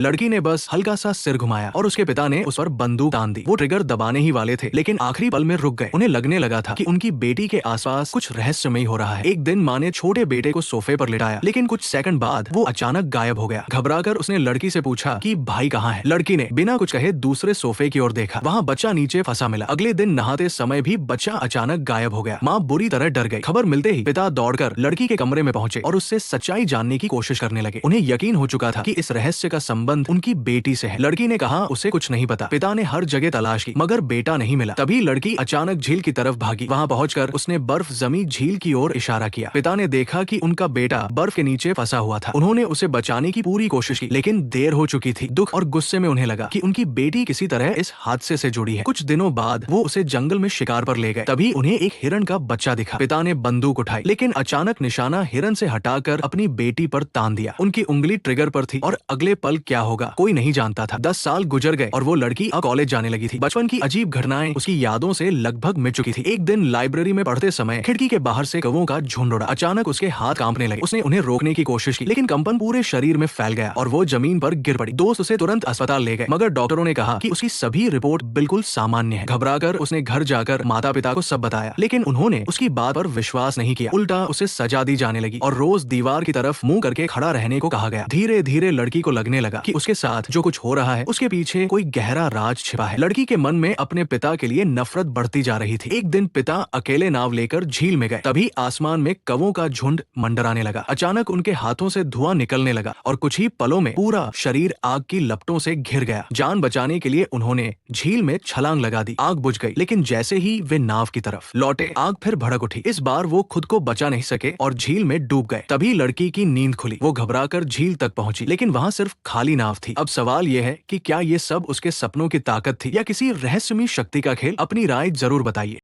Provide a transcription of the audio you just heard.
लड़की ने बस हल्का सा सिर घुमाया और उसके पिता ने उस पर बंदूक तान दी। वो ट्रिगर दबाने ही वाले थे, लेकिन आखिरी पल में रुक गए। उन्हें लगने लगा था कि उनकी बेटी के आसपास कुछ रहस्यमयी हो रहा है। एक दिन माँ ने छोटे बेटे को सोफे पर लिटाया, लेकिन कुछ सेकंड बाद वो अचानक गायब हो गया। घबराकर उसने लड़की से पूछा कि भाई कहाँ है। लड़की ने बिना कुछ कहे दूसरे सोफे की ओर देखा। वहाँ बच्चा नीचे फंसा मिला। अगले दिन नहाते समय भी बच्चा अचानक गायब हो गया। माँ बुरी तरह डर गई। खबर मिलते ही पिता दौड़कर लड़की के कमरे में पहुंचे और उससे सच्चाई जानने की कोशिश करने लगे। उन्हें यकीन हो चुका था कि इस रहस्य का संबंध उनकी बेटी से है। लड़की ने कहा उसे कुछ नहीं पता। पिता ने हर जगह तलाश की, मगर बेटा नहीं मिला। तभी लड़की अचानक झील की तरफ भागी। वहाँ पहुंचकर उसने बर्फ जमी झील की ओर इशारा किया। पिता ने देखा कि उनका बेटा बर्फ के नीचे फंसा हुआ था। उन्होंने उसे बचाने की पूरी कोशिश की, लेकिन देर हो चुकी थी। दुख और गुस्से में उन्हें लगा कि उनकी बेटी किसी तरह इस हादसे से जुड़ी है। कुछ दिनों बाद वो उसे जंगल में शिकार पर ले गए। तभी उन्हें एक हिरण का बच्चा दिखा। पिता ने बंदूक उठाई, लेकिन अचानक निशाना हिरण से हटाकर अपनी बेटी पर तान दिया। उनकी उंगली ट्रिगर पर थी और अगले पल क्या होगा कोई नहीं जानता था। 10 साल गुजर गए और वो लड़की अब कॉलेज जाने लगी थी। बचपन की अजीब घटनाएं उसकी यादों से लगभग मिट चुकी थी। एक दिन लाइब्रेरी में पढ़ते समय खिड़की के बाहर से कौवों का झुंड उड़ा। अचानक उसके हाथ कांपने लगे। उसने उन्हें रोकने की कोशिश की, लेकिन कंपन पूरे शरीर में फैल गया और वो जमीन पर गिर पड़ी। दोस्त उसे तुरंत अस्पताल ले गए, मगर डॉक्टरों ने कहा कि उसकी सभी रिपोर्ट बिल्कुल सामान्य है। घबराकर उसने घर जाकर माता पिता को सब बताया, लेकिन उन्होंने उसकी बात पर विश्वास नहीं किया। उल्टा उसे सजा दी जाने लगी और रोज दीवार की तरफ मुंह करके खड़ा रहने को कहा गया। धीरे धीरे लड़की को लगने लगा कि उसके साथ जो कुछ हो रहा है उसके पीछे कोई गहरा राज छिपा है। लड़की के मन में अपने पिता के लिए नफरत बढ़ती जा रही थी। एक दिन पिता अकेले नाव लेकर झील में गए। तभी आसमान में कौवों का झुंड मंडराने लगा। अचानक उनके हाथों से धुआं निकलने लगा और कुछ ही पलों में पूरा शरीर आग की लपटों से घिर गया। जान बचाने के लिए उन्होंने झील में छलांग लगा दी। आग बुझ गई, लेकिन जैसे ही वे नाव की तरफ लौटे आग फिर भड़क उठी। इस बार वो खुद को बचा नहीं सके और झील में डूब गए। तभी लड़की की नींद खुली। वो घबराकर झील तक पहुंची, लेकिन वहां सिर्फ खाली नाव थी। अब सवाल यह है कि क्या ये सब उसके सपनों की ताकत थी या किसी रहस्यमयी शक्ति का खेल? अपनी राय जरूर बताइए।